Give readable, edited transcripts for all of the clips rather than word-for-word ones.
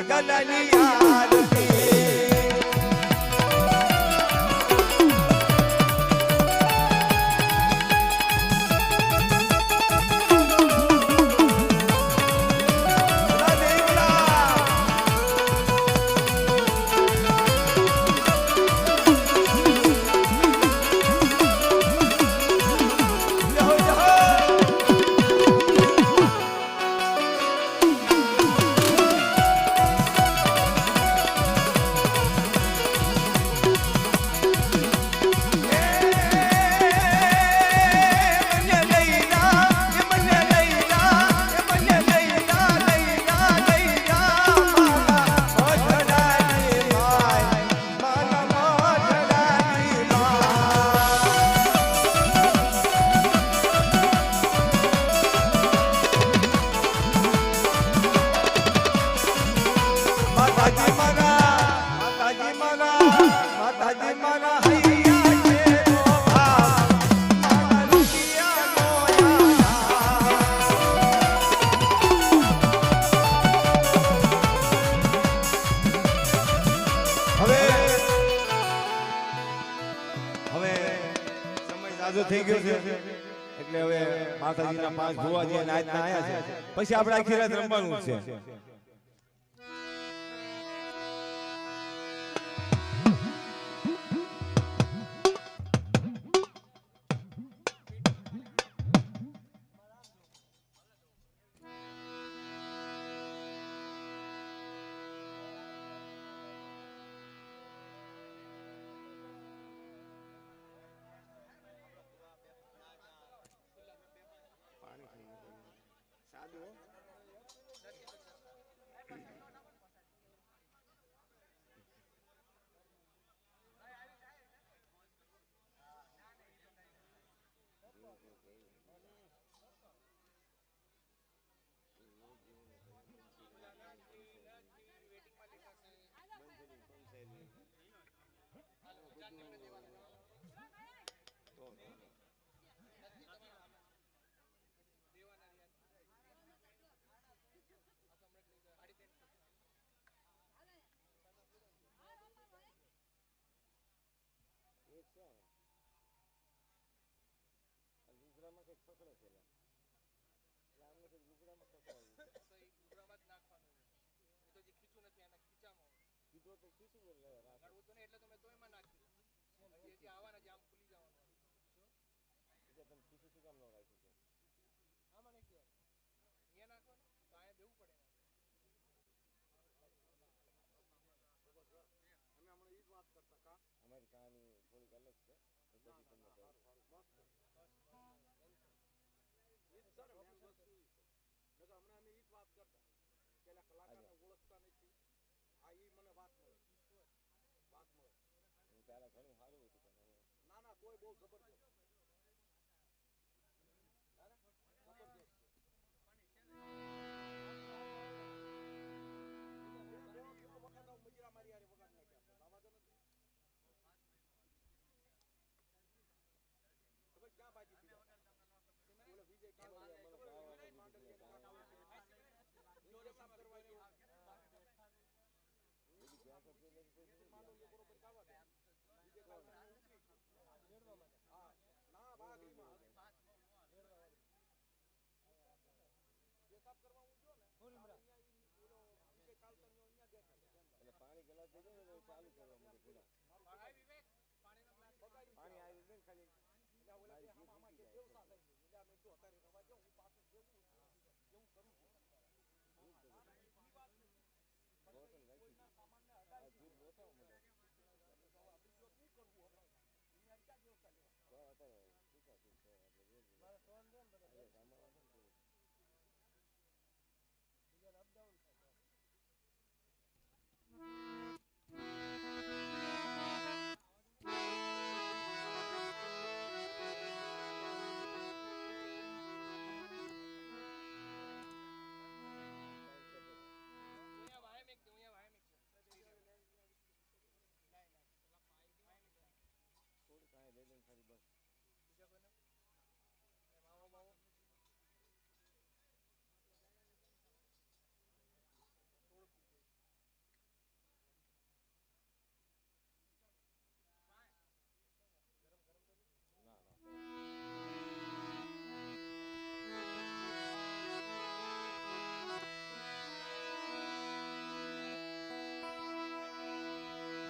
પાગલની આરતી થઈ ગયો છે એટલે હવે માતાજીના 5 ભુવાજી નાચના આયા છે પછી આપણે આખી રાત રમવાનું છે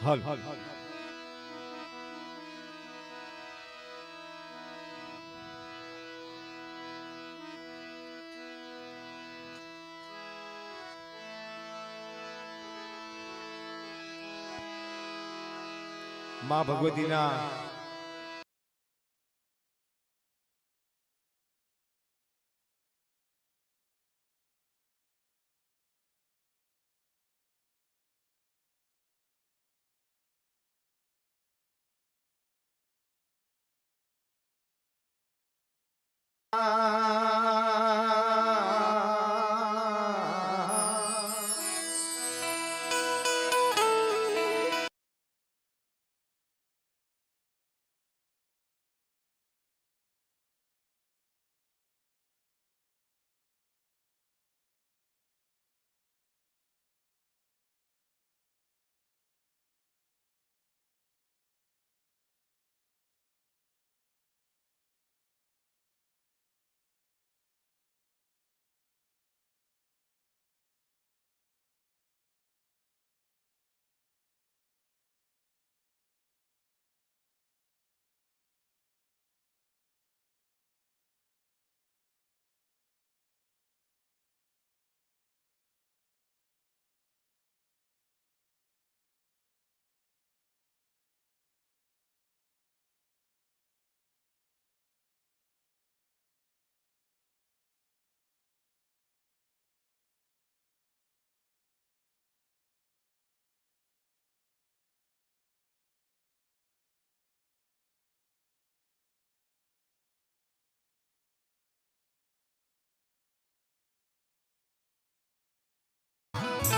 હાલ માં ભગવતીના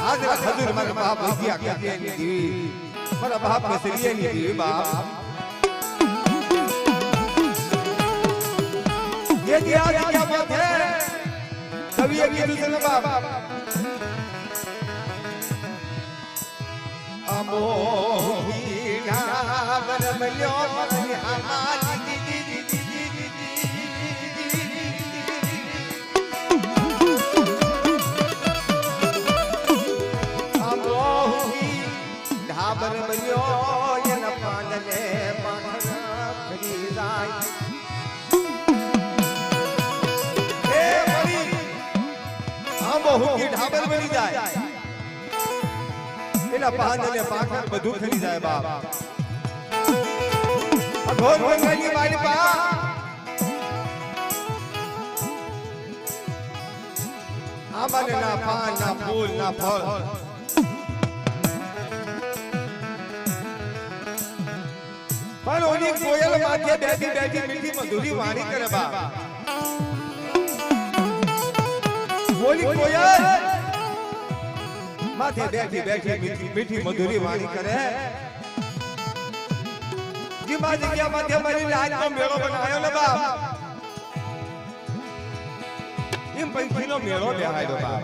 હાજર હજુર મારા બાપ ભૈયા કહેતી દીવી મારા બાપ મસરીએ ની દીવી બાપ જે જે આ ક્યાં બાત હે કવિએ કીધું છે ને બાપ અમોહી ના બનમલ્યો મને અમારી ઢાબર બન્યો એના પાંદને પાખરા ફરી જાય હે વળી આ બહુ કી ઢાબર બની જાય એના પાંદને પાખરા બધું ખરી જાય બાપ અઘોર બંગાળી મારી બા આંબાને ના પાન ના ફૂલ ના ફળ પણ ઓલી કોયલ માથે બેઠી બેઠી મીઠી મધુરી વાણી કરે બા ઓલી કોયલ માથે બેઠી બેઠી મીઠી મધુરી વાણી કરે જીમા જગ્યા માથે મારી રાજનો મેળો બનાવ્યો ને બા એમ પંખીનો મેળો બેહાડ્યો બા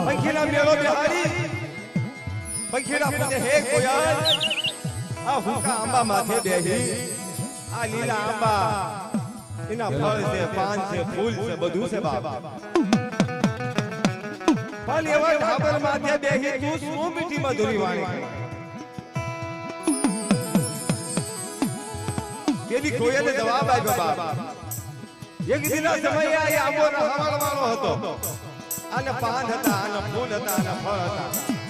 પંખીના મેળો બેહાડી પંખીડા પૂછે હે કોયલ આ હુકા આંબા માથે બેહી આ લીલા આંબા એના ફળ છે પાન છે ફૂલ છે બધું છે બાપ પણ એવા ઢાબર માથે બેહી તું શું મીઠી મધુરી વાણી કેલી કોયલે જવાબ આપ્યો બાપ એક દિના સમયે આ આંબો રહાવાળો હતો આને પાન હતા આને ફૂલ હતા આને ફળ હતા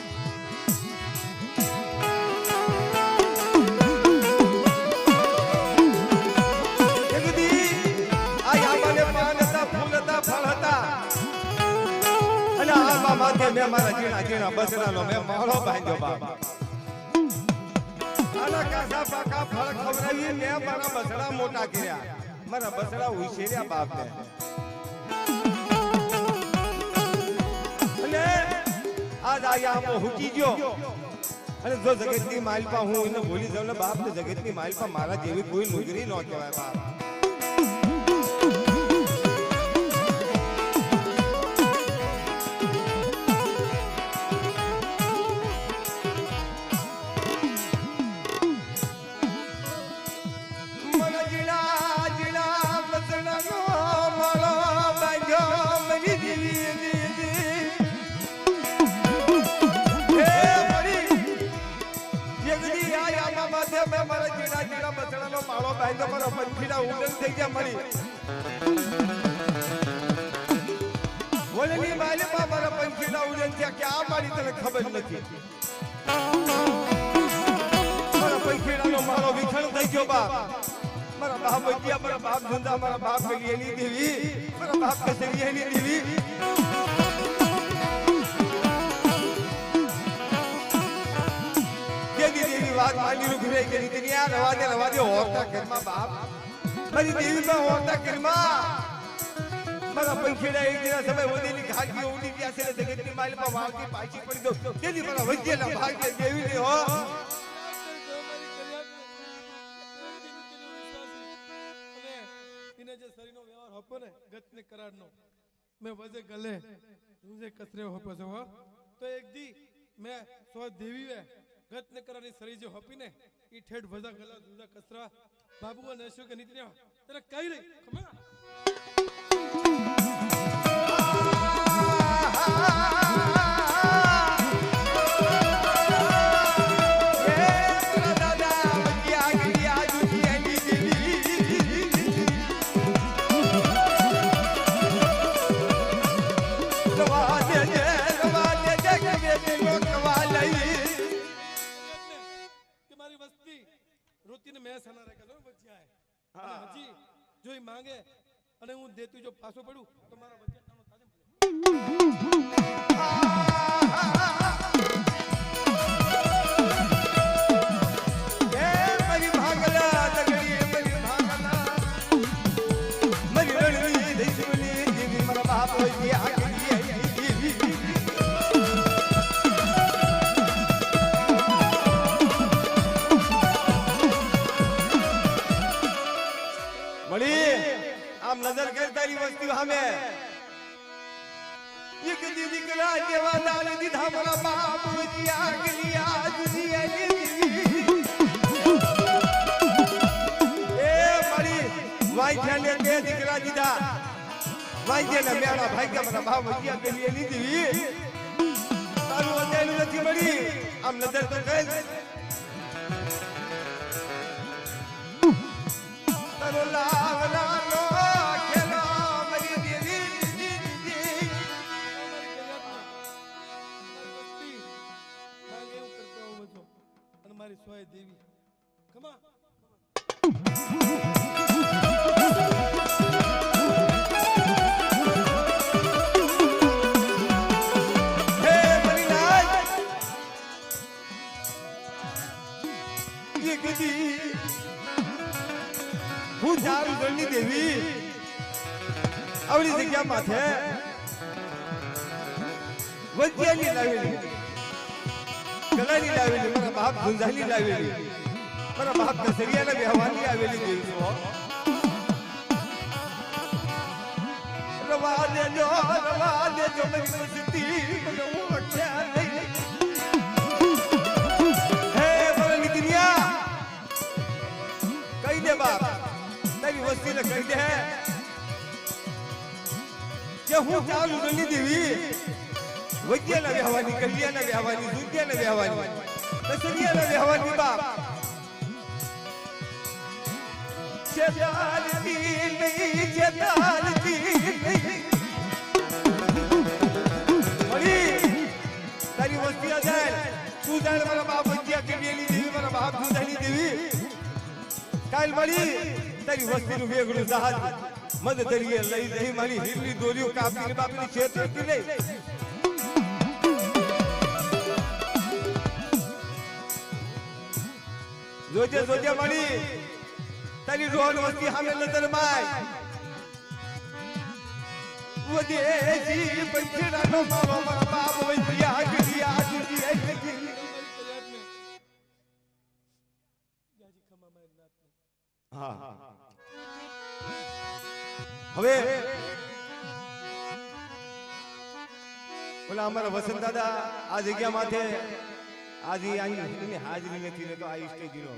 માથે મે મારા જીણા જીણા બસરાનો મે માળો બાંધ્યો બાપ આલા કાસા પાકા ફળ ખવરાવી મે મારા બસરા મોટા કર્યા મારા બસરા ઉછેર્યા બાપને અને આજ આયા આમો હુકી ગયો અને જો જગતની માલપા હું એને ભૂલી જાઉં ને બાપ ને જગતની માલપા મારા જેવી કોઈ નુગરી ન કહેવાય બાપ તો મારો પંખીડા ઉડન થઈ ગયા મળી વળની માલિકા મારા પંખીડા ઉડન થયા કે આ મારી તને ખબર નથી મારા પંખીડાનો મારો વિખણ થઈ ગયો બાપ મારા બાપ ગયા મારા બાપ ધંધા મારા બાપ ગલી એની દેવી મારા બાપ કસરી એની દેવી દેવી વાત માની નું ઘરે કે નીતિ આ રવા દે હોતા ઘરમાં બાપ મારી દેવી માં હોતા ઘરમાં મારા પંખીડા એક દિના સમય ઓદેની ઘાટીઓ ઉડી ગયા છે જગતની માલ પર વાળતી પાછી પડી દો તેની મારા વજ્જેના ભાગ્ય દેવી ને હો ઇને જે શરીરનો વ્યવહાર હપો ને ગતને કરારનો મે વજે ગલે રૂજે કસરે હપો છો તો એક દી મે સો દેવી વે ગતને કરારની શરીર જે હપી ને ઈ ઠેઠ વજા ગલા રૂજા કસરા બાબુ ને શું કે નીતિ તને કઈ રે ખમા જો માંગે અને હું દેતું જો પાછો પડું તો મારા વચ્ચે નાનો તાજે એ મારી ભાગલા તગડી મારી ભાગલા મારી રણવી દેશની દેવી મારા બાપ હોય આ नजर कर तारी वस्ती हमें ये कदी निकला जेवा दान दीधा मोरा बाप जिया गलिया दुनिया ए बड़ी वाई जाने के निकला दीदा वाई जेना मेरा भाई का मोरा बाप जिया गलिया नी दी तारू अदेलु नथी बड़ी हम नजर तो कर तारू लावला सोय देवी कमा हे मणिनाथ ये गदी હું જારું ગણની દેવી આવડી જગ્યા માથે વજ્યાની લાવેલી ગલાની લાવેલી મારા બાપ ગુંજાલી લાવેલી મારા બાપ કસરિયાના બેહવાની આવેલી દેવી છો રવા દેજો મારી મસ્તી મને ઓળખ્યા નહીં હે મારા નીતિયા કહી દે બાપ તારી વસ્તીને કહી દે કે હું ચાલુ ગણી દેવી વજ્યાના બેહવાની કલ્યાણના બેહવાની દુનિયાના બેહવાની કસરિયાના બેહવાની બાપ ચેતાલતી મળી તારી વસ્તી જાય તું જાણ મારા બાપ વજ્યા કલ્યાણની દેવી મારા બાપ દુધાની દેવી કાલ મળી તારી વસ્તીનું વેગળું જહાજ મદ દરિયે લઈ જઈ મારી હીરની દોરીઓ કાપીને બાપની છેતરતી નહીં જોજે જોજે મળી તારી રોહન વસ્તી સામે નજર માય વદેશી પંખીડાનો મારો મારા બાપ વૈયા ગિયા દુનિયા હા હવે ઓલા અમારા વસંત દાદા આ જગ્યા માથે આજે આની હાજરી નથી ને તો આ સ્ટેજ નો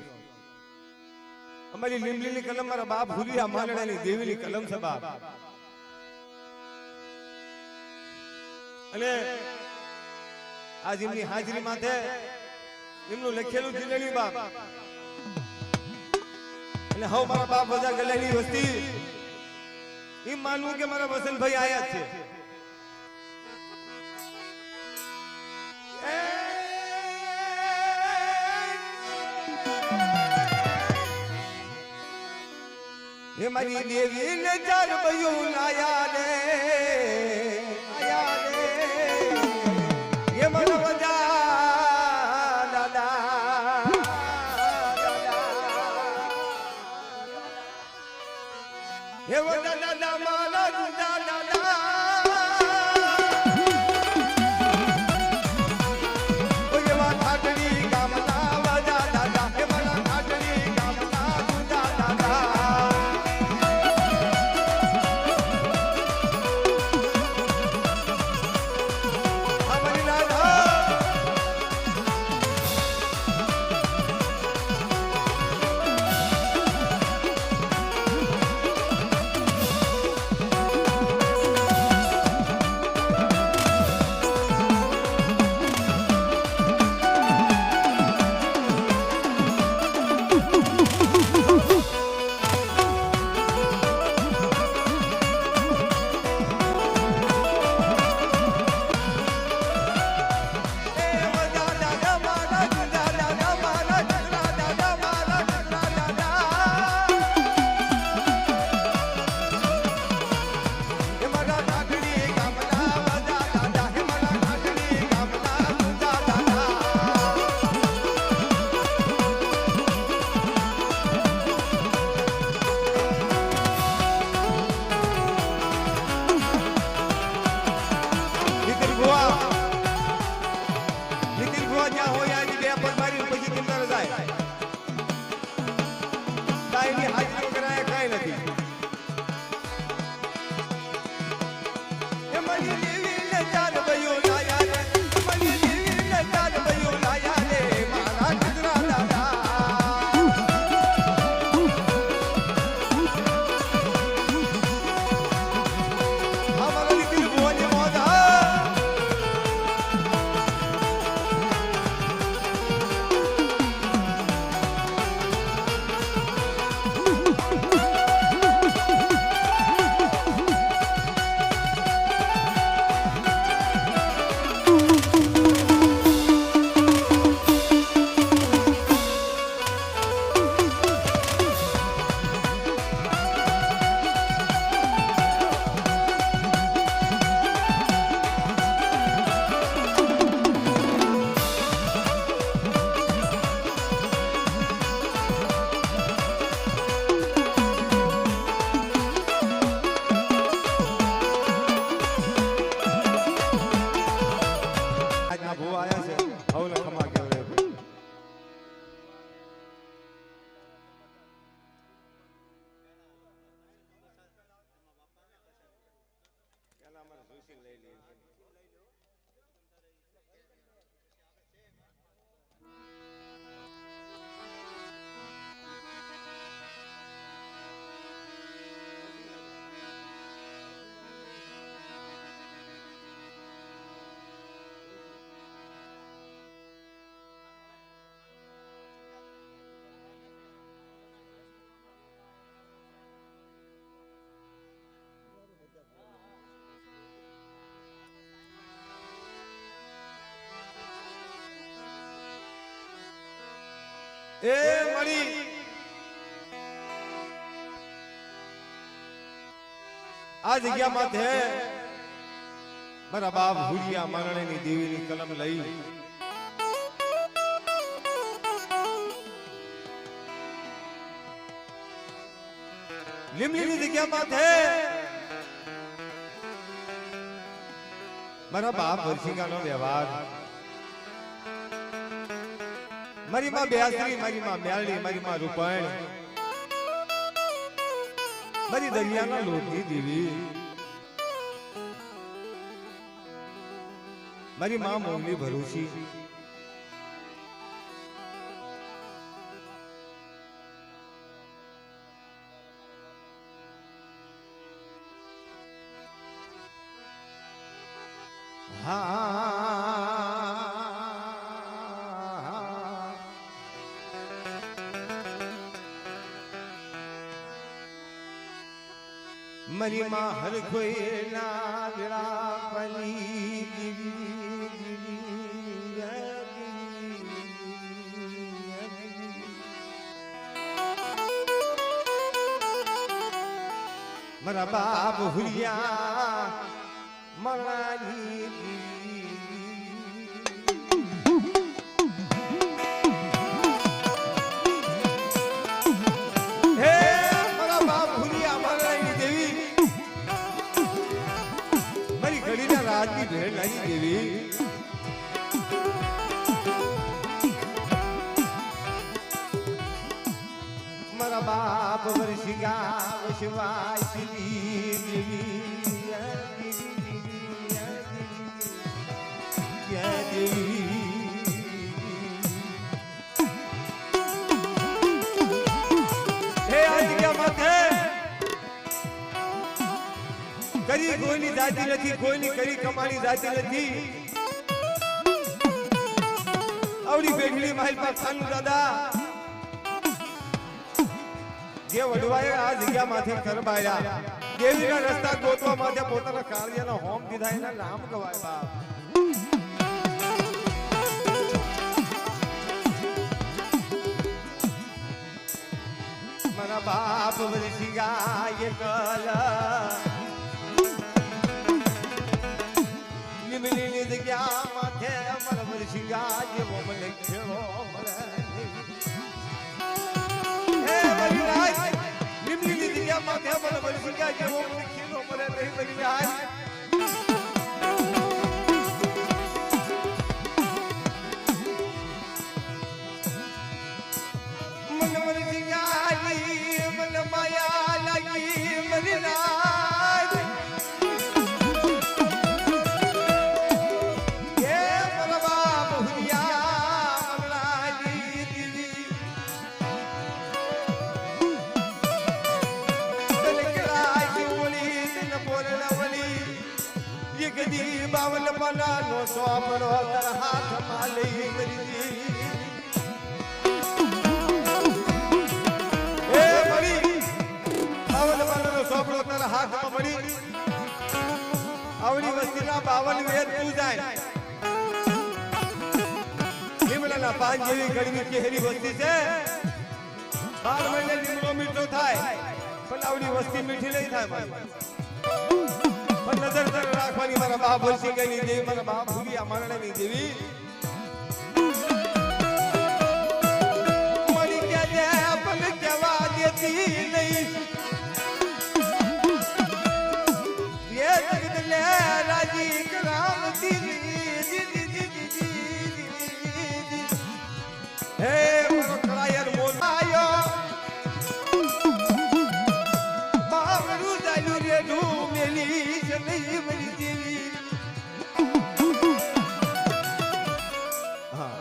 અમારી લીમલીની કલમ મારા બાપ ભૂલિયા માંડણાની દેવીની કલમ છે બાપ અને આજ એમની હાજરી માથે એમનું લખેલું જીલેલી બાપ અને હવે મારા બાપ બધા ગલેની વસ્તી એમ માનવું કે મારા વસંતભાઈ આયા જ છે. એ મારી દેવી ને ચાર બયું લાયા રે આયા રે એ મારા વજા દાદા એ વજા દાદા મારા જુદા દાદા ઓય વા ઠાકડી ગામના વજા દાદા એ મારા ઠાકડી ગામના જુદા દાદા એ મળી આ જગ્યામાં છે મારા બાપ હુરિયા મારણીની દેવીની કલમ લઈ લીમલીની જગ્યામાં છે મારા બાપ વર્ષિકાનો વ્યવહાર મારી માં બેસરી મારી માં મ્યાલડી મારી માં રૂપાણ મારી દરિયાના લોટની દેવી મારી માં મોગલી ભરૂચી મરી માં હર કોઈ ના વેળા પલી દીવી મારા બાપ હુરિયા મરણાની રાજની ભેળ લાગી દેવી મારા બાપ વર્ષિકા વશવાય દેવી હે આ જગ્યા માથે કરી કોઈની જાતિ નથી કોઈની કરી કમાણી જાતિ નથી આવડી બેગલી માહિલ પર ખાનુ દાદા જે વડવાએ આ જગ્યા માંથી કરબાયા દેવીના રસ્તા ગોતવા માટે પોતાના કાર્યનો હોમ દીધા એના નામ ગવાય બાપ મારા બાપ વરસી ગાય કલ નિમલી જગ્યા માથે મરમર શિંગા જેવો મને ખેલો મળે હે બલિરાજ નિમલી જગ્યા માથે મરમર શિંગા જેવો મને ખેલો મળે નહીં બલિરાજ મરમર શિંગા મન માયા લાગી બલિરાજ બાવન પનાનો સોપડો તર હાથમાં લઈ કરી એ મળી બાવન પનાનો સોપડો તર હાથમાં મળી આવડી વસ્તીના 52 વેદ તું જાય લીમડાના પાન જેવી ગળવી કેહરી વસ્તી છે 12 મહિને લીમડો મીઠો થાય પણ આવડી વસ્તી મીઠી નહીં થાય મારી નજર રાખવાની મારા બાપ ભરસી ગઈ દેવી મારા બાપ ભૂલિયા મારણાની દેવી મળી ગયા પલ કેવા દેતી નહીં એ જગત લે રાજી કરામ હે મારો કળાયર મોલ આયો બાવરું દાયુ રે ઢૂમેલી નહીં મરી દેવી હા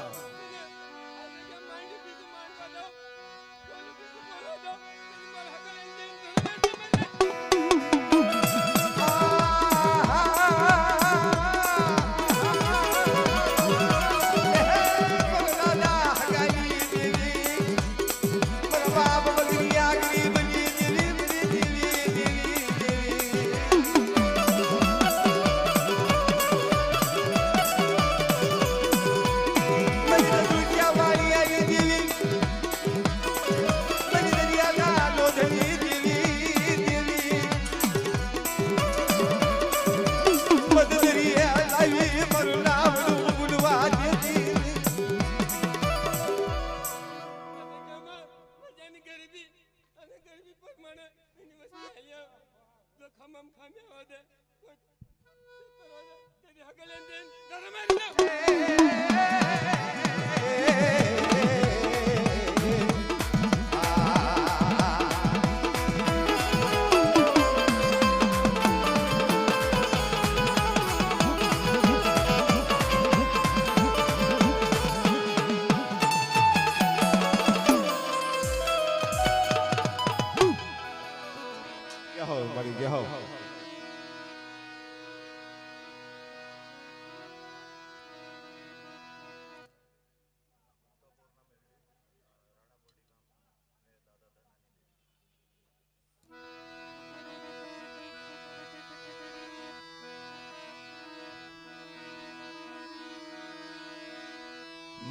મરી ગયા હો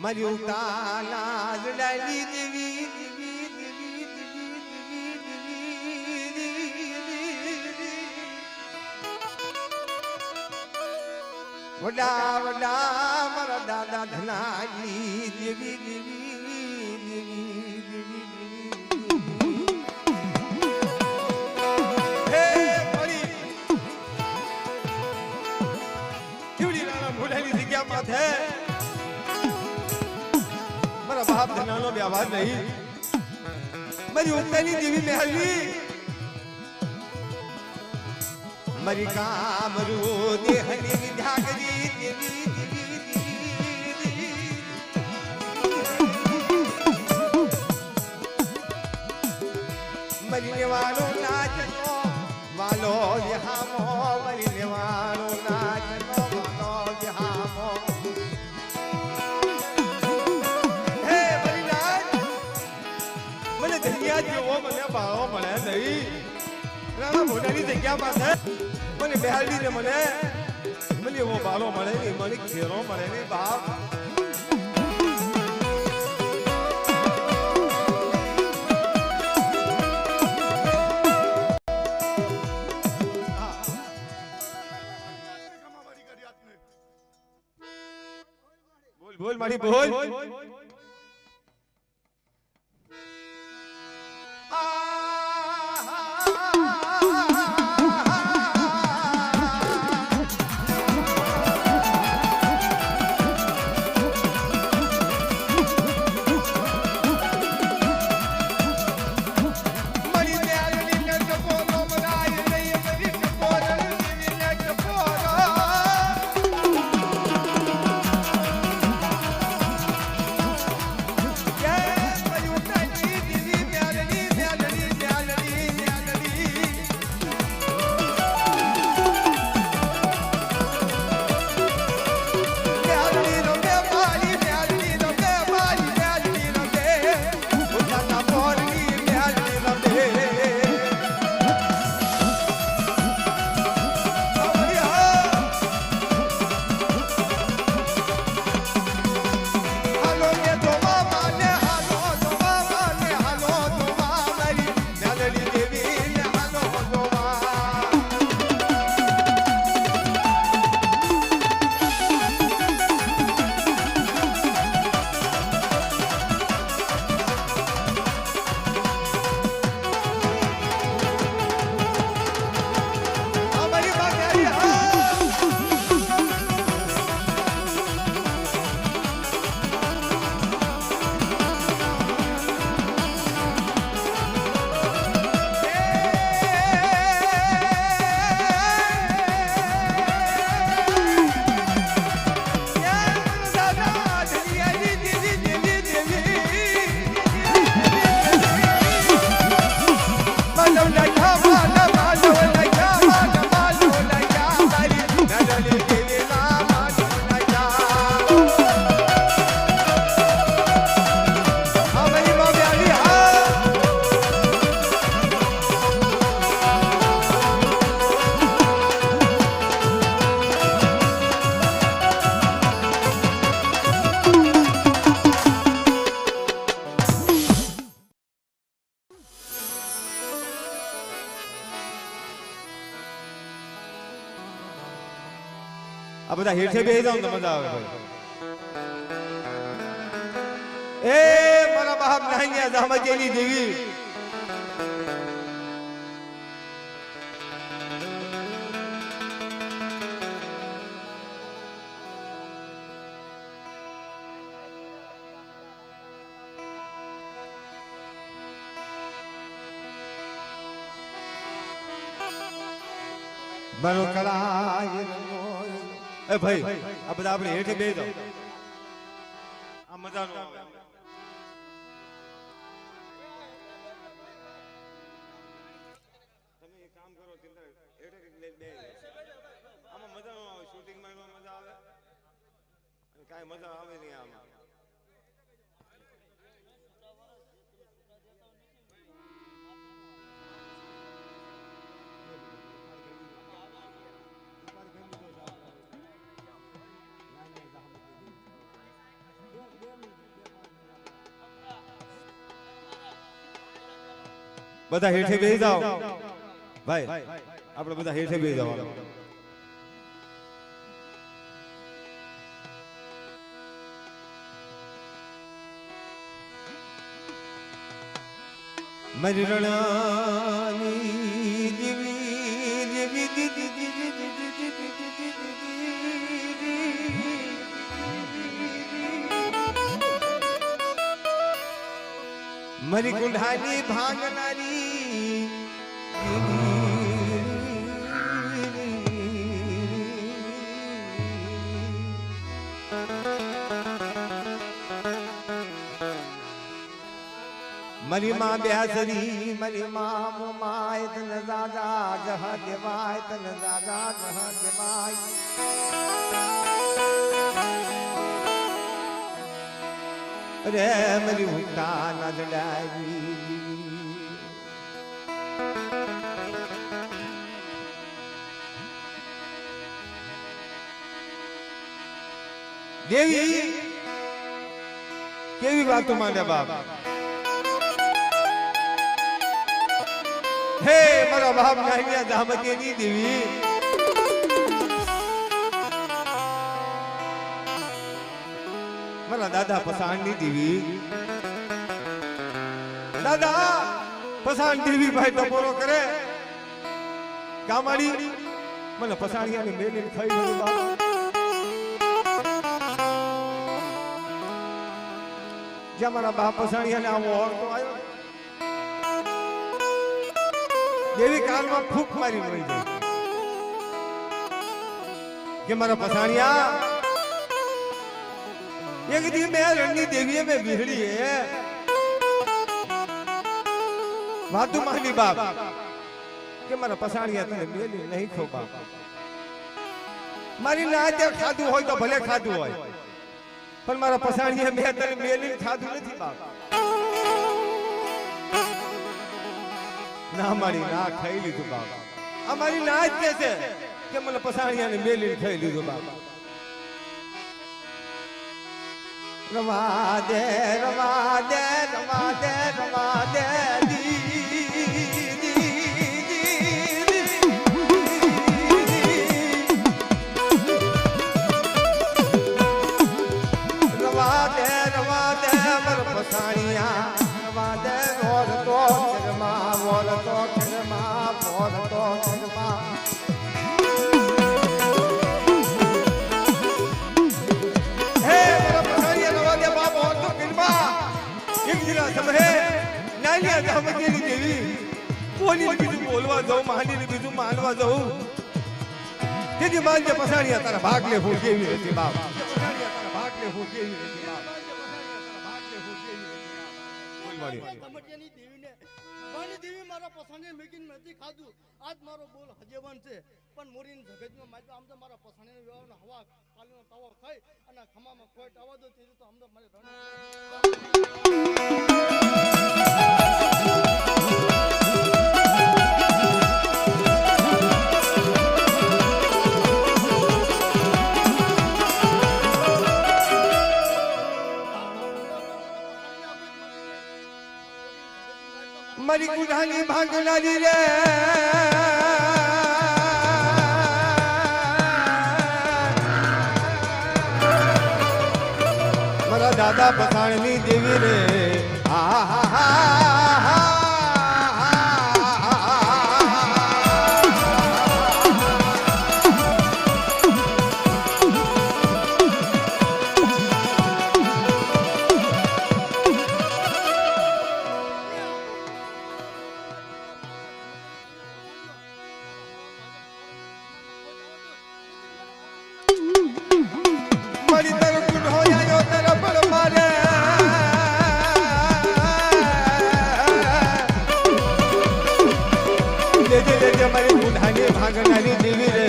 મર્યું તાલા જડાલી દેવી દેવી દેવી દેવી દેવી વડા વડા મારા દાદા ધનાજી દેવી દેવી દેવી દેવી હે મરી કેવડી રાણા મોઢાની જગ્યા માથે મારા બાપ ધનાનો વ્યવહાર નહીં મારી ઉત્તરની દેવી મહેલવી મારી કામરૂ દેહની વિદ્યા કરી દેવી દેવી દેવી મારી લેવાનો નાચનો વાલો વિહામો મારી લેવાનો નાચનો વાલો વિહામો જેવો મને ભાવો મળે નહીં રાણા મોઢાની જગ્યા પાસે મને બેહાડી ને મને એવો બાળો મળે નહીં મને ઘેરો મળે નહીં બાપ બોલ બોલ મારી બોલ આ બધા હેઠે બેહી જાવ તો મજા આવે ભાઈ એ મારા બાપ નાહિયા જામજેલી દેવી બરો કરાય એ ભાઈ આ બધા આપણે હેઠે બેહી જાવ આ મજા નો આવે તમે એક કામ કરો ચિંતા હેઠે બેહી આમાં મજા નો આવે શૂટિંગ માં નો મજા આવે કાઈ મજા આવે નહીં આમાં બધા હેઠે બેસી જાઓ ભાઈ, આપણે બધા હેઠે બેસી જાઓ. મારી રણાની દેવી દેવી મારી કુંઢાની ભાંગનારી મારી માં બેસરી મારી માં મોમાય તન દાદા જહા દેવાય તન દાદા જહા દેવાય. અરે મારી ઉઠા ના જડાવી દેવી કેવી વાતો માંડ્યા બાપ. હે મારા બાપ નાહિયા દામતીની દેવી, મારા દાદા પસાણની દેવી, દાદા પસાણ દેવી ભાઈ ટપોરો કરે ગામાડી મને પસાણિયાની મેલી ખાઈ ગઈ બાપ. જ્યાં મારા બાપ પસાણિયાને આવો ઓળતો આવ્યો દેવી કાનમાં ફૂંક મારી મરી જાય કે મારા પસાણિયા એક દી મેં રણની દેવીએ મેં વિહળી હે વાતુ માની બાપ કે મારા પસાણિયા તને મેલી નહીં ખો બાપ. મારી ના ત્યાં ખાધું હોય તો ભલે ખાધું હોય પણ મારા પસાણિયા મેં તને મેલી ખાધું નથી બાપ. ના મારી ના ખાઈ લીધું બાપ. અમારી ના જ કે છે કે મને પસાણિયાને મેલી ખાઈ લીધું બાપ. રવા દે રવા દે રવા દે રવા દે રવા દે રવા દે મર પસાણિયા રવા દે રોર તો ખરમાં વોર તો ખરમાં વોર તો ખરમાં. બોલવા જાઉં માની બીજું માનવા જાઉં તેથી માનજે પસાણિયા તારા ભાગ લે હું કેવી હતી બાપ. તારા ભાગ લે હું કેવી હતી બાપ. ભાગ લે હું કેવી હતી બાપ. કમટિયાની દેવીને મારી દેવી મારા પસાણે મેકીન નથી ખાધું. આજ મારો બોલ હજેવાન છે પણ મોરીન જગતમાં મારી આમ તો મારા પસાણે વ્યવહારનો હવા કાલીનો તવો ખાઈ અને ખમામાં ખોટ આવવા દો તેથી તો આમ તો મારે મારી કુંઢાની ભાંગનારી રે મારા દાદા પસાણની દેવી રે આ હા હા મારી કુંઢાની ભાંગનારી દેવી રે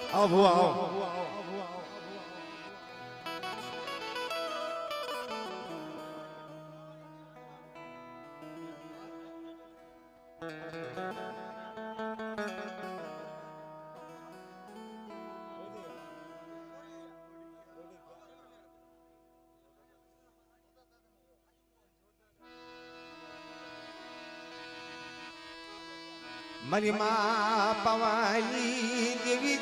આવો ભુવા આવો મરી માં પવાલી દેવી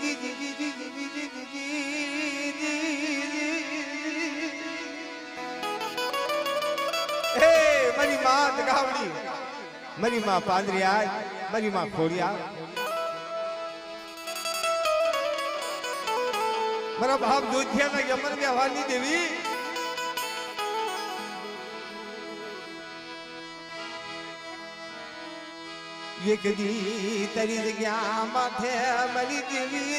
હે મરી માં દગાવડી મરી માં પાંદરિયા મરી માં ખોડિયા મારા બાપ જોધિયાના યમન ને હવાલી દેવી એક દી તારી જગ્યા માથે મરી દેવી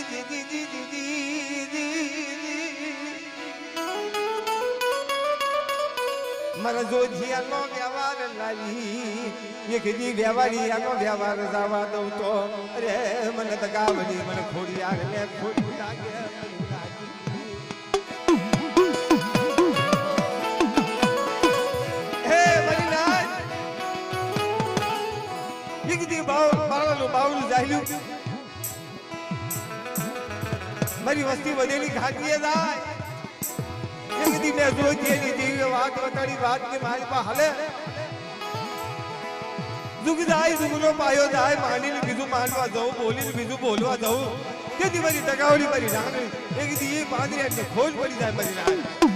મારા જોધિયાનો વ્યવહાર લાવી એક દી વ્યવહારિયાનો વ્યવહાર જવા દઉં તો અરે મને તગાવડી મને ખોડિયાર ને ખોટું લાગે હે મરીનાથ એક દી બાવલું જાયલું મારી વસ્તી વધેલી ખાટીએ જાય એક દી મેં જોધીની દેવી વાત વટાડી વાત કે મારી પા હાલે દુઃખ જાય દુઃખનો પાયો જાય માનીને બીજું માનવા જવું બોલીને બીજું બોલવા જવું તેથી મારી ટકાવડી મારી નાની એક દી એ પાંદરી એટલે ખોજ પડી જાય મારી નાની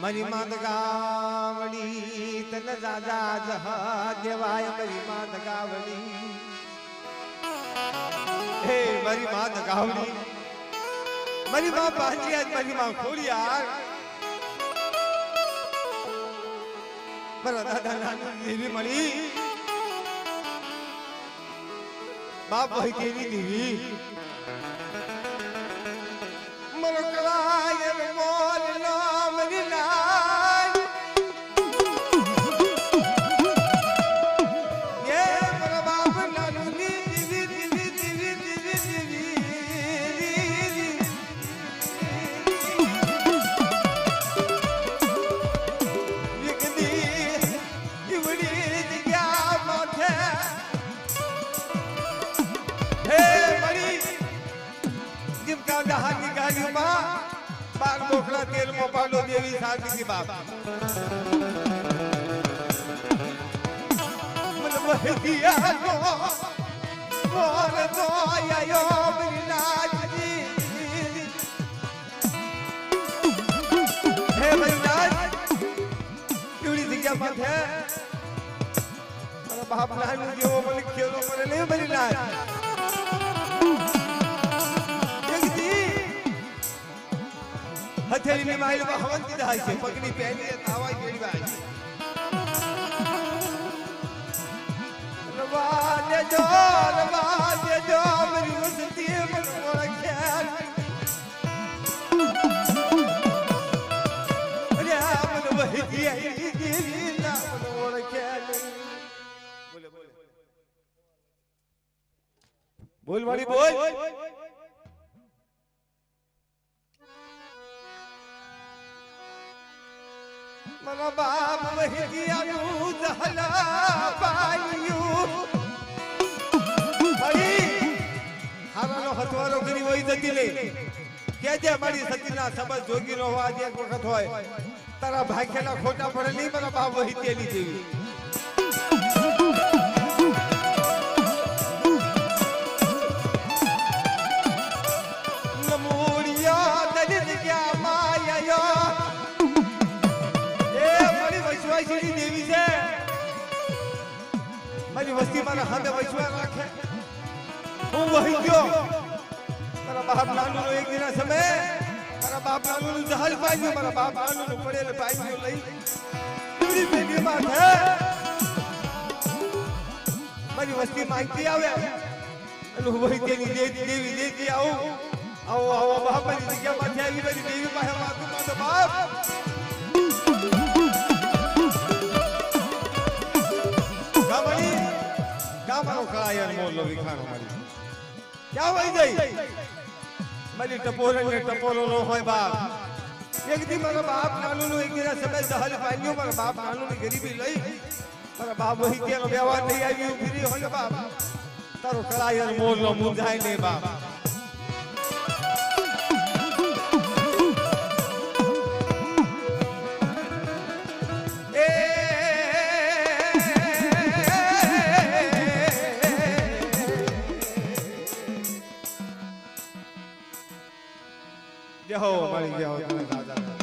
મરી માત ગાવડી તન રાજા જહ દેવાય મરી માત ગાવડી હે મરી માત ગાવડી મરી માં પાંજિયા મરી માં ખોડિયાર મારા દાદા નાની દેવી મળી બાપ ભાઈ કેવી દેવી મરો કરાય મોલ લો મરી નાય ये मरो बाप नानी देवी देवी देवी देवी एक दी इवड़ी जग्या माथे हे मरी जिनका जहां निकाली मां बार बोखला तेल में पालो देवी साथी की बाप मन बहदिया नो मोर तो आयो बिना जी માથે મારા બાપ નાનું જેવો મને ખેલો મને નહીં મરી લાય હથેળીની માઇલમાં હવન દીધા છે પગની પહેરીને તાવા કેળવાય રવા દેજો મારી વસતી મને ઓળખ્યા અરે આ મને વહી આવી દેવી ના મને ઓળખ્યા બોલ વાળી બોલ મારા બાપ વહી ગયાનું જહલા પાયું ભાઈ હારાનો હથવારો કરી વહી જતી લે કે જે મારી સતીના સબજ જોગીનો અવાજ એક વખત હોય તારા ભાગ્યના ખોટા પડે નહીં મારા બાપ વહી તેલી જેવી નમોડિયા દલિત ગયા માયા દેવી છે મારી વસ્તી મારા હાથે વૈશ્વા રાખે હું વહી ગયો મારા બાપ નાનું એક દિના સમય મારા બાપ નાનું જહાજ પાઈ મારા બાપ નાનું પડેલ પાઈ લઈ પૂરી પેલી માથે મારી વસ્તી માંગતી આવે અને હું વહી તેની દેવી દેતી આવું આવો આવો બાપ મારી જગ્યા માંથી આવી મારી દેવી પાસે માથું માથો બાપ કામનો કાયર મોલો વિખાણો મારી ક્યાં વઈ જઈ મારી ટપોરણ ને ટપોરો નો હોય બાપ એક દી મારા બાપ નાનું નું એક દિના સમય જહાજ પાડ્યો મારા બાપ નાનું ની ગરીબી લઈ મારા બાપ વહી કેનો વ્યવહાર નહીં આવી ફરી હોય બાપ તારો કાયર મોલો મુંજાય ને બાપ જય હો મારી જય હો તમે દાદા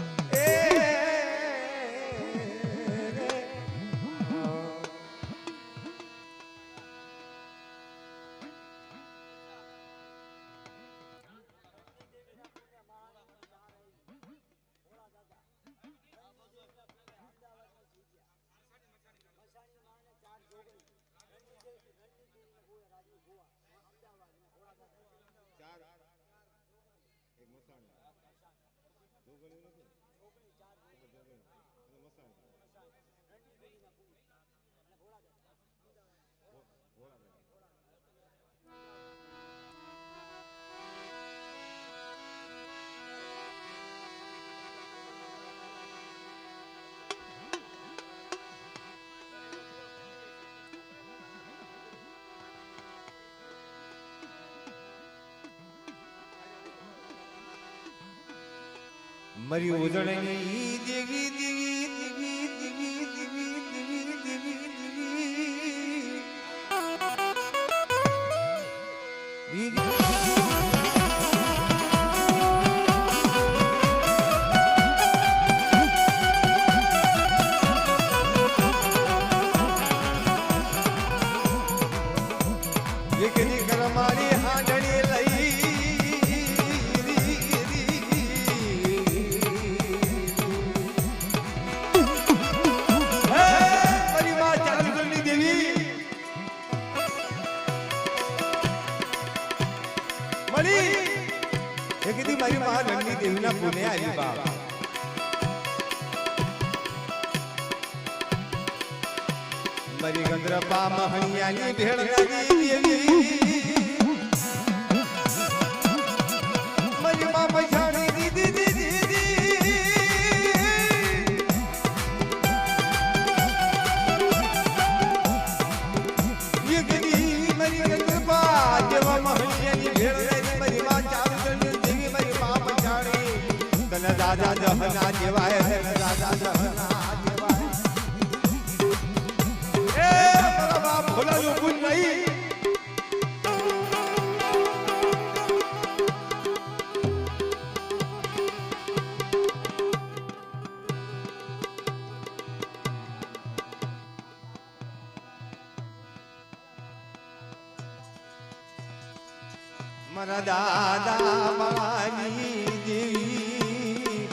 મરી ઉજળની દેવી દેવી દેવી દેવી દેવી દેવી દેવી દેવી એકની કરમારી હાંડણી લઈ મારી માં રણની દેવીના પુણે આવી બાપ મારી ગંદ્રપા મહણિયાની ભેળ નદી દેવી મારી માં પૈસાની દીદી દીદી દીદી મારી ગંદ્રપા જેવા મહણિયાની ભેળ નદી મારી માં રાજા જહના જેવાય રાજા જહના જેવાય એ મારા બાપ ભોલાનું ગુણ નહીં મારા દાદા ભોળાની દેવી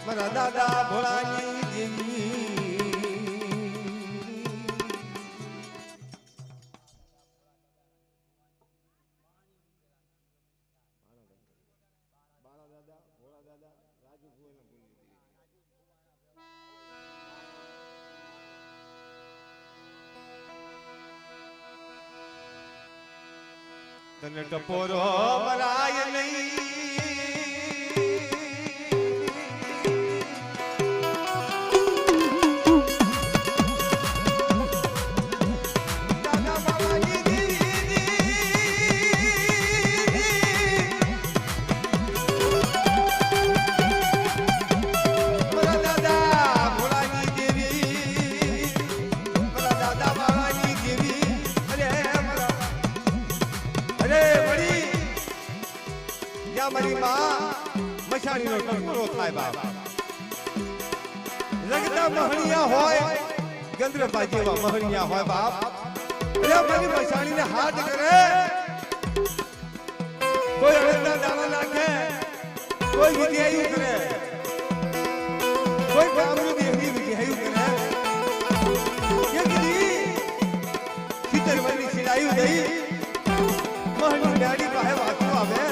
મારા દાદા ભોળાની દેવી તને ટપોરો મરાય નહીં દાદા બાબાની દેવી મારા દાદા ભોળાની દેવી મારા દાદા બાબાની દેવી અરે વળી જ્યાં મારી માં મશાણીનો ટંકોરો થાય બાપ લગતા મહણિયા હોય ગંદ્રપા જેવા મહણિયા હોય બાપ અરે મારી મશાણીને હાથ કરે કોઈ અડધા દાણા નાખે કોઈ વિદ્યાયું કરે કોઈ ગામનું દેવની વિદ્યાયું કરે એ કીધી ખીતર મની સિલાયું દઈ મહની ડાડી પાસે વાંચો આવે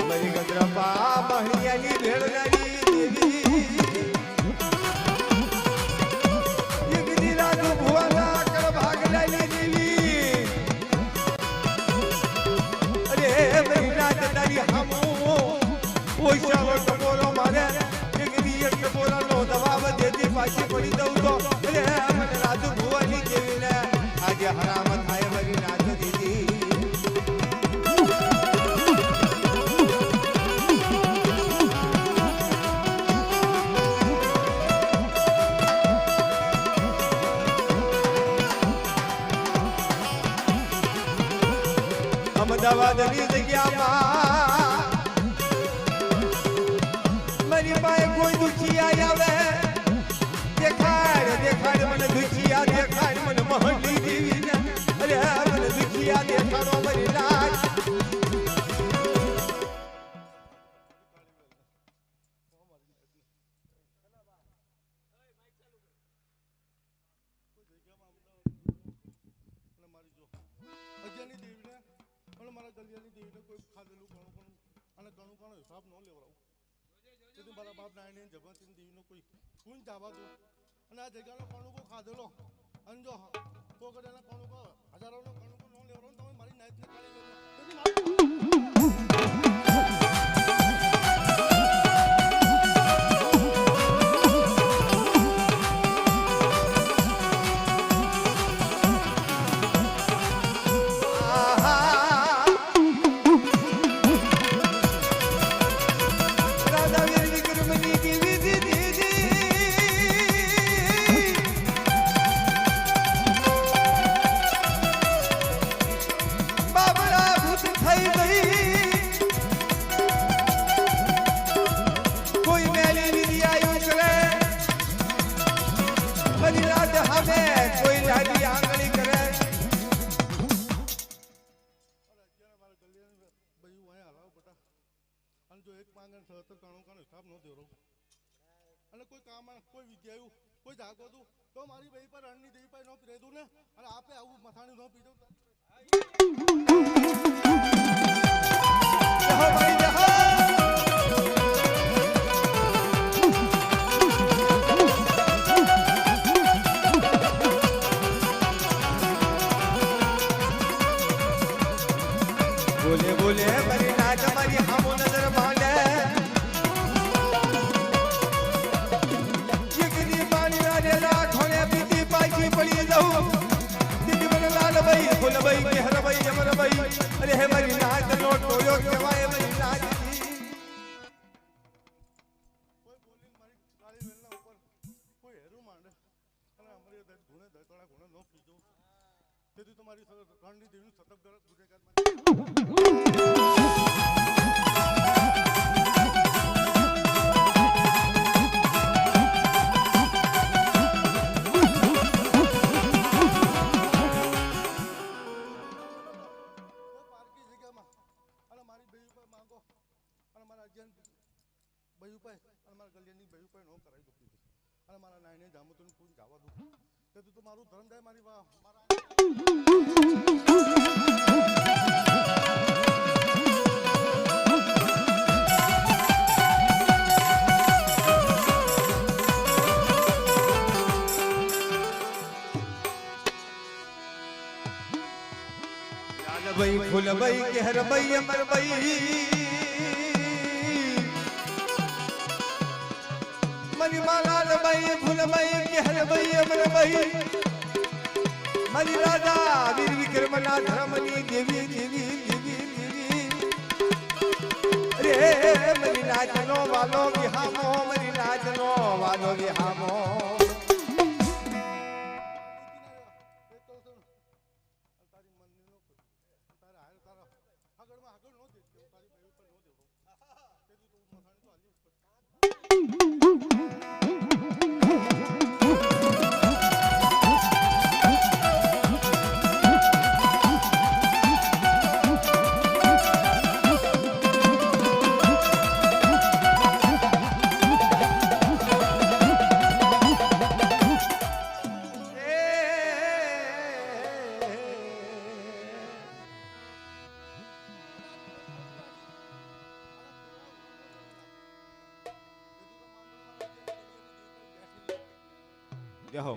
મરી ગંદ્રપા મહણિયાની ભેળનારી દેવી એક દીરાજુ ભુવાના કર ભાગલાની દેવી અરે મરી રાત તારી હામો ઓઈશાનો ટપોરો મારે એક દી એક ટપોરાનો દબાવ દેતી પાછી પડી દઉં તો અરે મને રાજુ ભુવાની દેવીને આજે હરામ થાય મરી નાથ દીદી અમદાવાદની જગ્યામાં મારી પાસે કોઈ દુખિયા આવે દેખાડ દેખાડ મને દુખિયા દેખાડ મને મહંડી દેવી ને અરે મને દુખિયા દેખાડો મારી લાજ અજયની દેવીને અને મારા ગલિયાની દેવીને કોઈ ખાધેલું ઘણું ઘણું અને ઘણું ઘણો હિસાબ ન લેવડાવું તેથી મારા બાપ નાયને જગતની દેવીનો કોઈ પૂંજ દાવા દો અને આ જગ્યાનો કણુકો ખાધેલો અને જો પોકડેના કણુકો હજારોનો કણુકો ન લેવડાવું તમે મારી નાયતને કાઢી લો તેથી અને કોઈ કામ કોઈ વિદ્યાયું કોઈ જાગો તું તો મારી બઈ પર રણની દેવી પર ન પીરે દઉં ને અને આપે આવું મથાણી ન પી દઉં બોલે બોલે મારી નાચ મારી હામો નજર માંડે પડી જાઉં દીદી મને લાલભાઈ ફૂલભાઈ કેહરભાઈ અમરભાઈ અરે હે મારી નાચનો ટોયો કહેવાય મારી નાચ કોઈ બોલીને મારી કાળી વેલના ઉપર કોઈ હેરું માંડે અને અમારી ગુણે દતોડા ગુણે ન પીજો તેથી તમારી રણની દેવીનું સતત ગુનેગાર જેન બયું પાય અને મારા ગલિયાની બયું પાય નો કરાવી દો કીધું અને મારા નાયને જામો તો કોઈ જવા દઉં કે તું તો મારું ધર્મ થાય મારી વાહ મારા ભાઈ ફૂલ ભાઈ કેહર ભાઈ અમર ભાઈ મરી માલાલ ભાઈ ફૂલ ભાઈ કેહર ભાઈ અમર ભાઈ મરી રાજા વીર વિક્રમના ધર્મની દેવી દેવી દેવી દેવી રે મરી નાચનો વાલો વિહામો મરી નાચનો વાલો વિહામો બેહો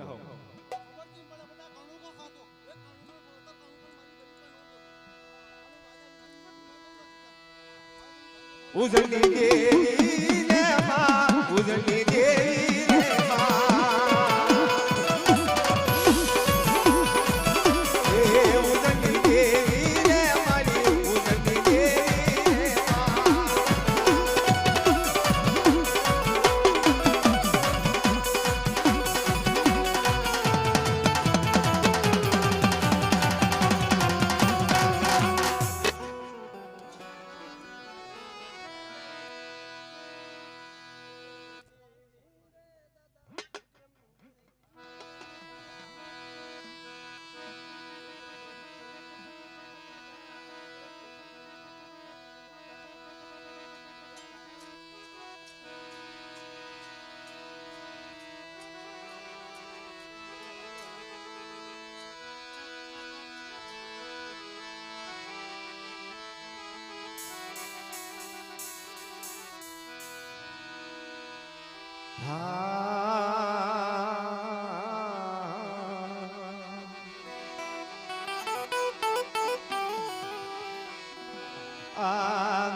ઉજળી દેવી ને માં ઉજળી દેવી ને માં એ ઉજળી દેવી ને મારી ઉજળી દેવી ને માં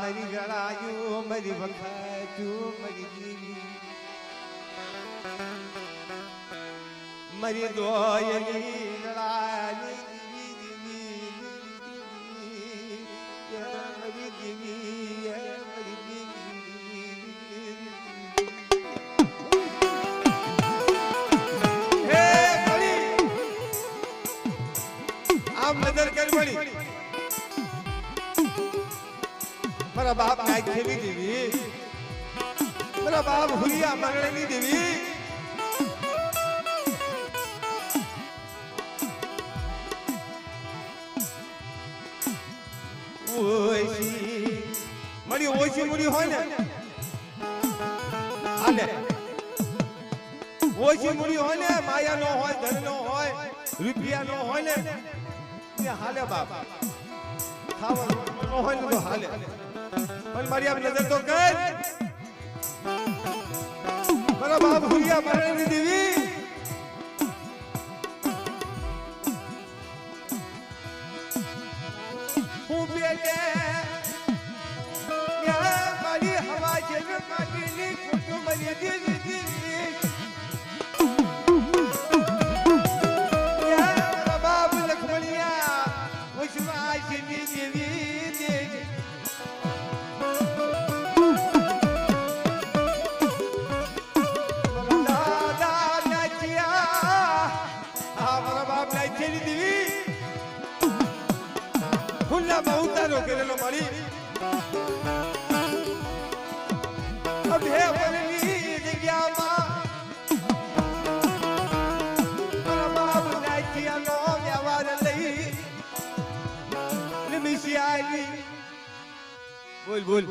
મરી ગળાયું મરી વખાતું મરી જીવી મરી દોયલી ગળાની જીવી જીવી મરી જીવી મરી જીવી હે મળી આમ નજર કર મળી મારા બાપ નાય ખેવી દેવી મારા બાપ હુલિયા મંગળની દેવી ઓયસી મળી ઓયસી મુડી હોય ને હાલે ઓયસી મુડી હોય ને માયા નો હોય ધન નો હોય રૂપિયા નો હોય ને હાલે બાપ ખાવાનું નો હોય ને તો હાલે પણ મારી આપ નજર તો કર મારા બાપ હુલિયા મરણની દેવી હું બેટે મારી હવા જેવી માટીની ખોટું મરી દેવી દેવી મારા બાપ લખમણિયા ઉષ્માશની દેવી દેવી ઉતારો કરેલો મળી અભે બનની જગ્યામાં મારા બાપ નાચિયાનો વ્યવહાર લઈ નિમિષી આવી બોલ બોલ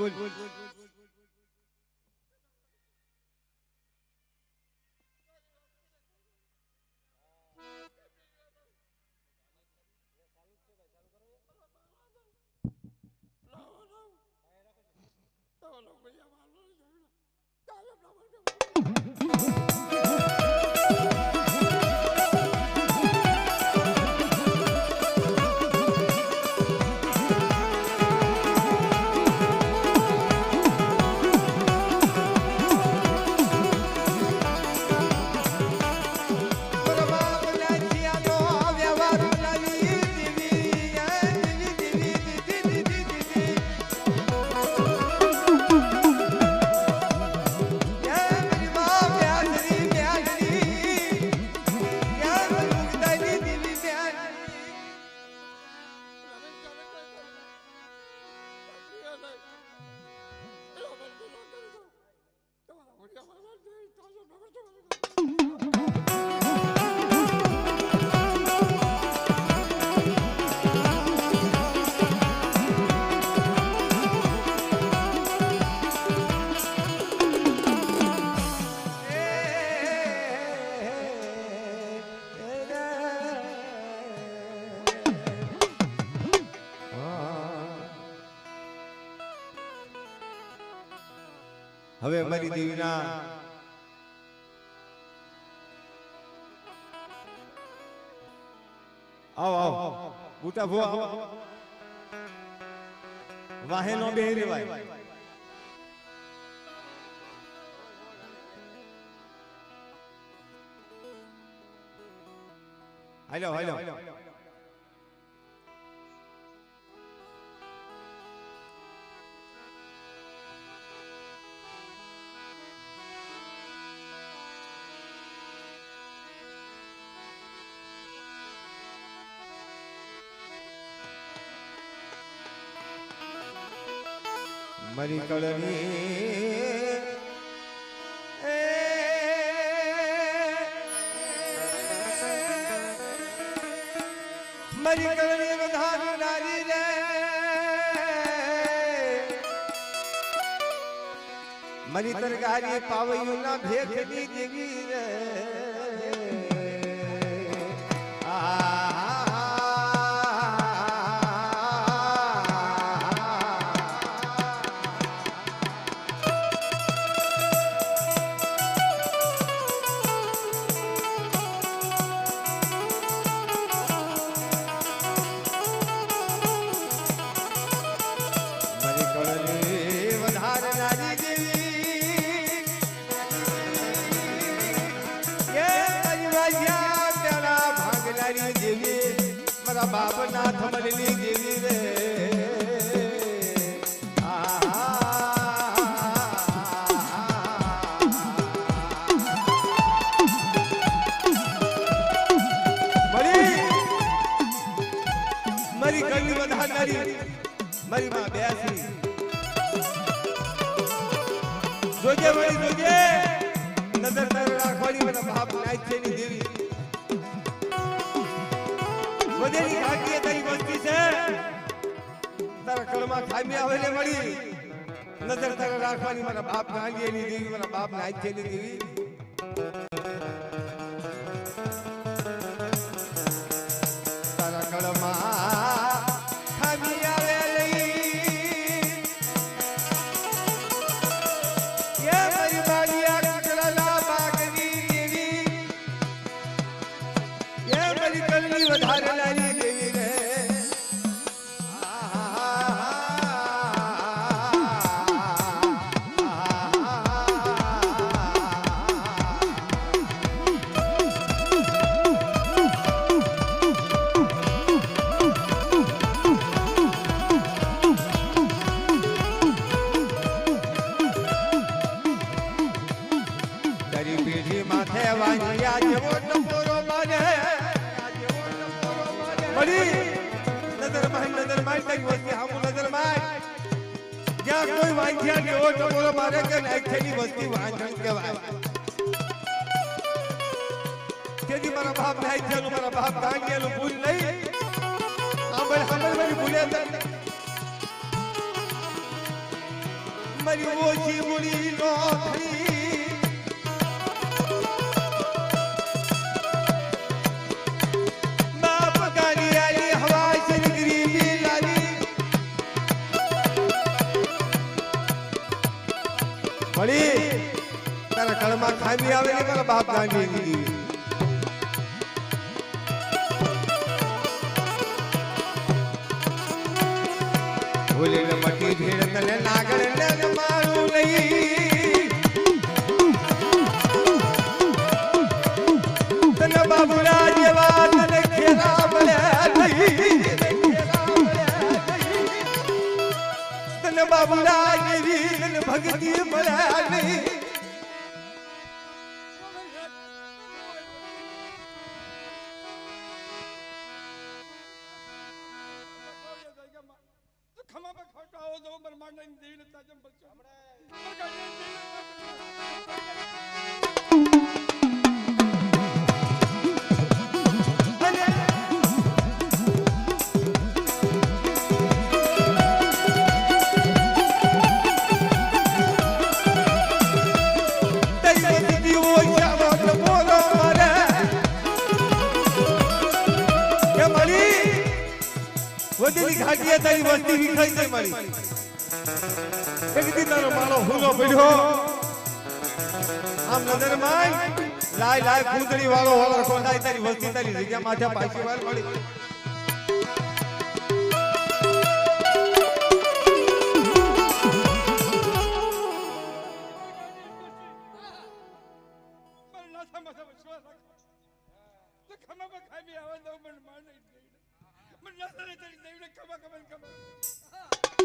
હવે મારી દેવીના આવો આવો બુટા ભો આવો વાહે નો બેહી રેવાય હાલો હાલો મારી કળની મારી કળની વધારનારી રે મારી તરગારી પાવૈયુના ભેખની દેવી રે બાપ નાથ મલની દેવી રે મારી કળની વધારનારી મારી માં બેસી જોજે વળી જોજે નજર તારે રાખવાની મારા બાપ નાથ છે ની દેવી વધેલી ભાગ્ય તારી વસ્તી છે તારા કળમાં ખામી આવેલે મળી નજર તારે રાખવાની મારા બાપ ગાંધી ની દેવી મારા બાપ નાથ છે ની દેવી તારા કળમાં ખામી આવેલી એ મારી બાડિયા કળલા બાગની દેવી એ મારી કળની વધારનારી દેવી રે તારી પેઢી માથે વાંજ્યા જેવો ટપોરો મારે મળી નજર માર તારી વસ્તી હામુ નજર માર જ્યાં કોઈ વાંજ્યા જેવો ટપોરો મારે કે નાખેલી વસ્તી વાંજણ કહેવાય તેથી મારા બાપ નાખ્યાનું મારા બાપ ગાંગિયાનું ભૂલ નહીં સાંભળ મારી ભૂલે મારી ઓછી મૂડી નો થઈ મળી તારા કળમાં ખામી આવે ને મારા બાપ ગાંધી દીધી ભૂલી ને મટી ભીડ તને નાગણ ને મારું નહીં તને બાબુરા જેવા તને ખેરા મળ્યા નહીં તને બાબુરા જેવી તને ભક્તિ મળ્યા નહીં ખમા પર ખોટા આવો તો બ્રહ્માંડ ની દેવી ને તાજમ બચ્ચો વધેલી ઘાટિયા તારી વસ્તી વિખાઈ ગઈ મારી એક દી તારો માળો હુલો પડ્યો આમ નજર માં લાય લાય કુંદડી વાળો વાળો કોંડાઈ તારી વસ્તી તારી જગ્યા માથે પાછી વાર મળી ખમા પર ખાઈ આવે તો પણ માર નહીં मैं नजर तेरी देवी ने कमा कमा कमा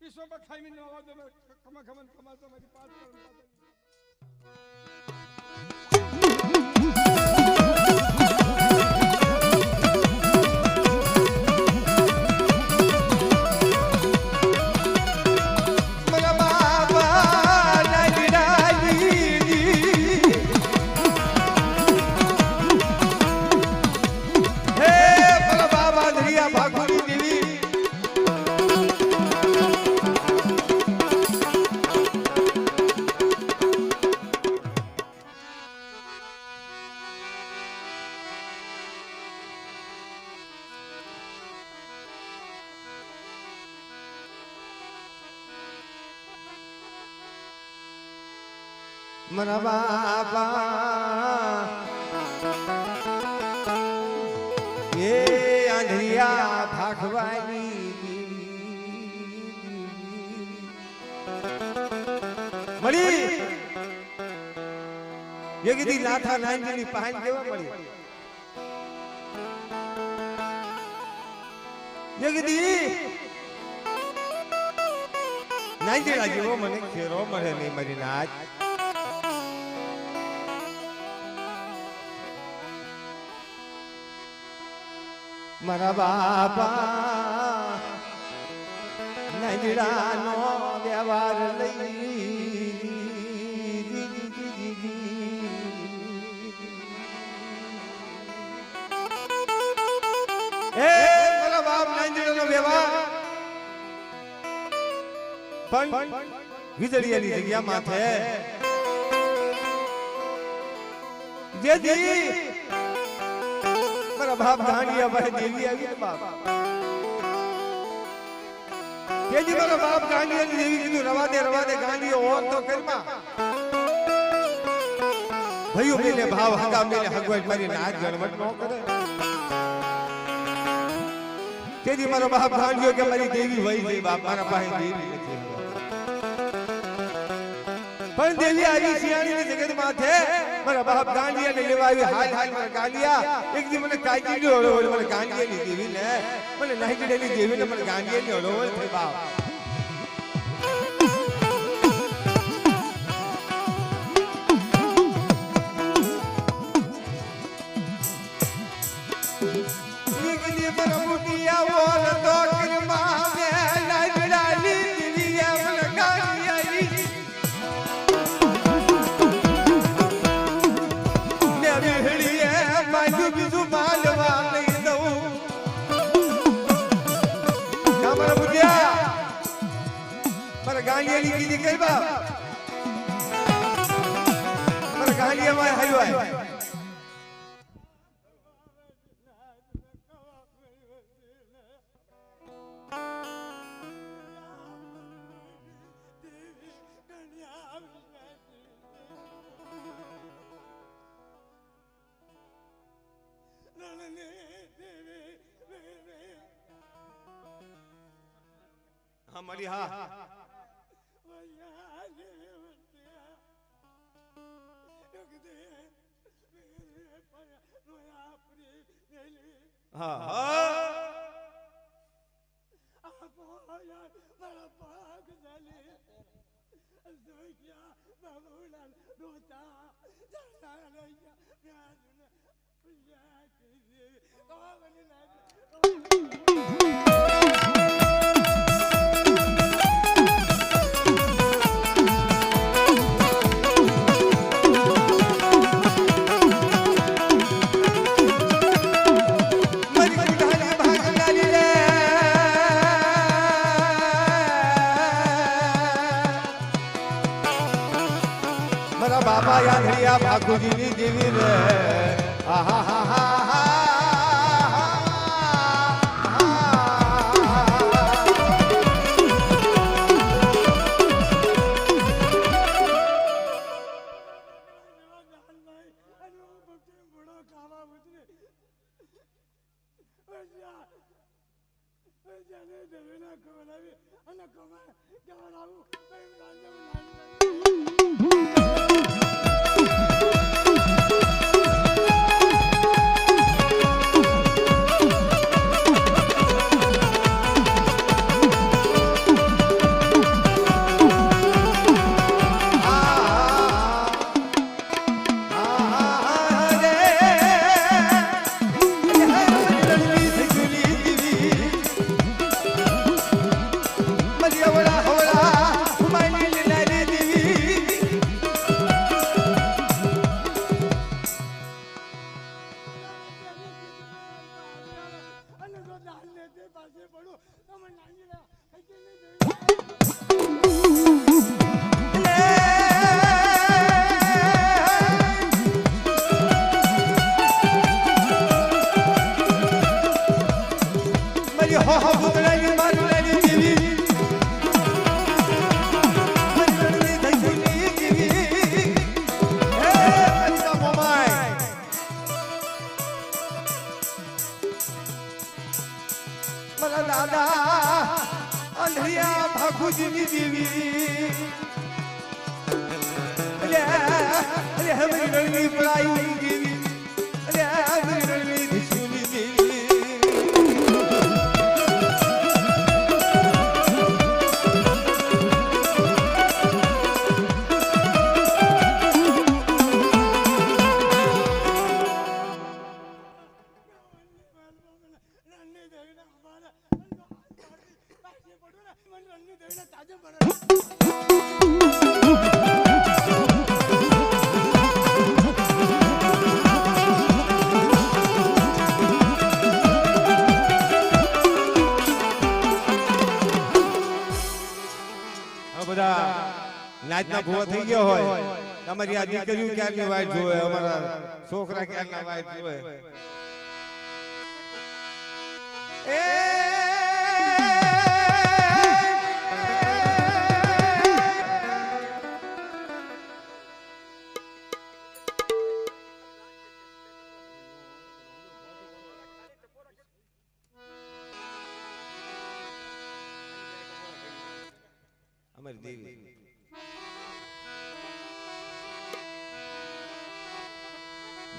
विश्व में खाई में न आवाज में खमा खमन खमा तो मेरी पास मना बाबा ये आंधरिया भागवानी मड़ी ये किती नाथा नांजनी पहाण केवा मड़ी જગદી નાંદીડા જેવો મને ખેરો મળે નહીં મારી નાચ મારા બાપા નાંદીડાનો વ્યવહાર લઈ મારા બાપ નાંદીડાનો વ્યવહાર પણ વીજળીની જગ્યા માથે જેથી મારા બાપ ગાંડિયા ભાઈ દેવી આવી બાપ જેથી મારા બાપ ગાંડિયાની દેવી કીધું રવા દે ગાંડિયો હોત તો કરમાં ભાઈઓ મેલે ભાવ હગા મેલે હગવાઈ મારી નાચ ગણવટ ન કરે તેથી મારો બાપ ગાંડિયો કે મારી દેવી વહી ગઈ બાપ મારા પાસે દેવી નથી પણ દેવી આવી શિયાળીની જગત માથે મારા બાપ ગાંડિયાને લેવા આવી હાલ મારા ગાંડિયા એક દી મને કાચી ઓળો મને ગાંડિયાની દેવી ને મને નાઈકડેલી દેવી ને મને ગાંડિયાની ઓળો થઈ બાપ ગાંડિયાની કીધી કઈ બાપ મારા ગાંડિયામાં હાલ્યો હા મળી હા हाँ हाँ बाबा यादरिया भाकुजी देवी रे आहा हा हा भाकुजी देवी अरे हमारी रणवी पढ़ाई देवी अरे हमारी रणवी दिशुनी देवी રણની દેવીને તાજે બને આ બધા નાચના ભૂવા થઈ ગયા હોય તમારી આ દીકરીઓ ક્યારની વાઈટ જોવે અમારા છોકરા ક્યારના વાઈટ જોવે અમારી દેવી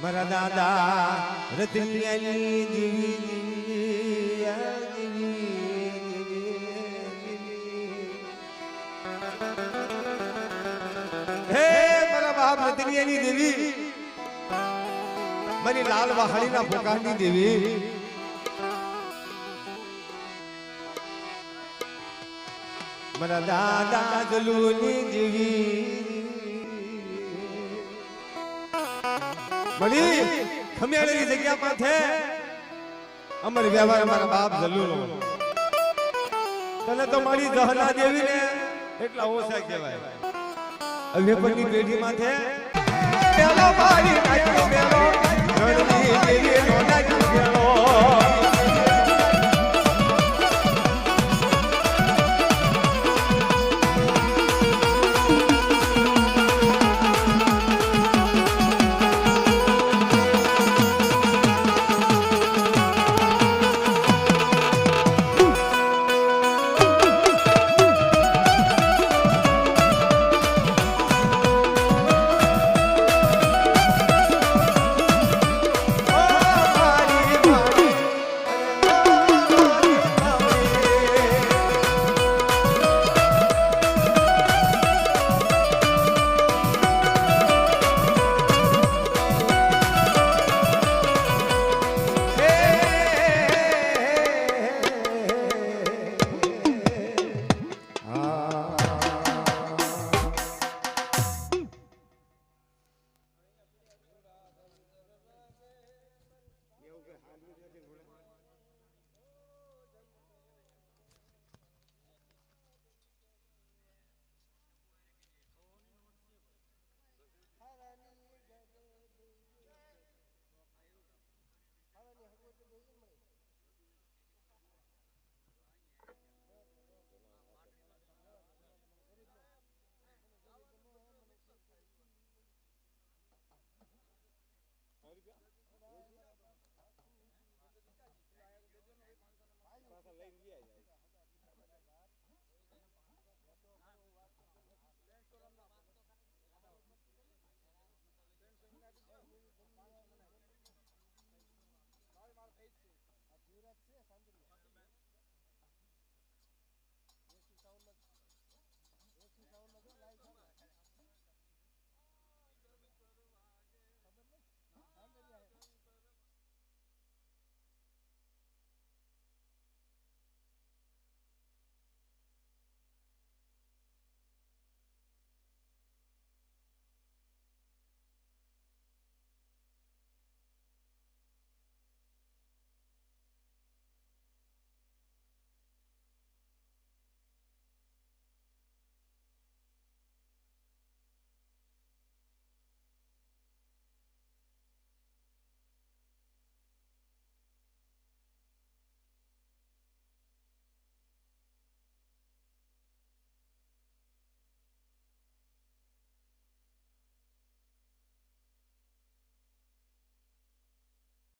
મારા દાદા રતનિયાની દેવી આ દેવી હે મારા બાપ રતનિયાની દેવી મારી લાલ વહાણીના પોકારની દેવી મારા દાદા જલુની દેવી મળી ખમેળેલી જગ્યા માથે અમર વ્યવહાર અમારા બાપ જલુનો તને તો મારી જહના દેવી ને એટલા ઓછા કહેવાય હવે પરની પેઢી માથે પેલો મારી નાખ્યો મેલો રણની દેવી નોના